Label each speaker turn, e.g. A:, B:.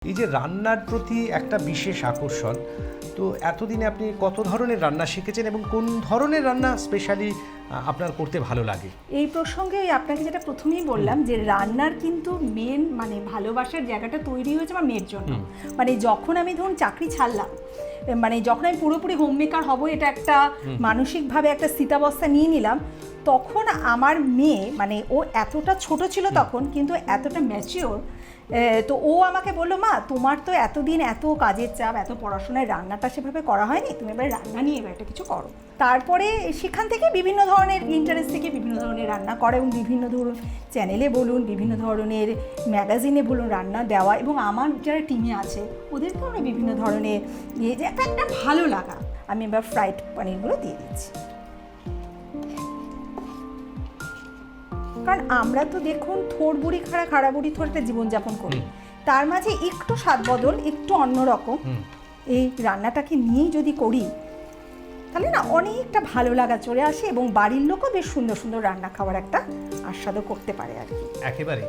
A: এই যে রান্নার প্রতি একটা বিশেষ আকর্ষণ, তো এতদিনে আপনি কত ধরনের রান্না শিখেছেন এবং কোন ধরনের রান্না স্পেশালি আপনার করতে ভালো লাগে?
B: এই প্রসঙ্গে আপনাকে যেটা প্রথমেই বললাম যে রান্নার কিন্তু মেন মানে ভালোবাসার জায়গাটা তৈরি হয়েছে আমার মেয়ের জন্য। মানে যখন আমি ধরুন চাকরি ছাড়লাম, মানে যখন আমি পুরোপুরি হোম মেকার হব, এটা একটা মানসিকভাবে একটা স্থিতাবস্থা নিয়ে নিলাম, তখন আমার মেয়ে মানে ও এতটা ছোট ছিল তখন, কিন্তু এতটা ম্যাচিওর। তো ও আমাকে বললো, মা তোমার তো এতদিন এত কাজের চাপ, এত পড়াশোনায় রান্নাটা সেভাবে করা হয়নি, তুমি এবার রান্না নিয়ে এবার একটা কিছু করো। তারপরে সেখান থেকে বিভিন্ন ধরনের ইন্টারেস্ট থেকে বিভিন্ন ধরনের রান্না করে এবং বিভিন্ন ধরুন চ্যানেলে বলুন, বিভিন্ন ধরনের ম্যাগাজিনে বলুন রান্না দেওয়া, এবং আমার যারা টিমে আছে ওদেরকেও আমরা বিভিন্ন ধরনের যে একটা ভালো লাগা, আমি এবার ফ্রাইড পনিরগুলো দিয়ে দিচ্ছি। কারণ আমরা তো দেখুন থোড় বুড়ি খাড়া বুড়ি থোড় একটা জীবনযাপন করি, তার মাঝে একটু স্বাদ বদল, একটু অন্যরকম এই রান্নাটাকে নিয়েই যদি করি, তাহলে না অনেকটা ভালো লাগা চলে আসে এবং বাড়ির লোকও বেশ সুন্দর সুন্দর রান্না খাওয়ার একটা আস্বাদও করতে পারে আর কি।
A: একেবারে।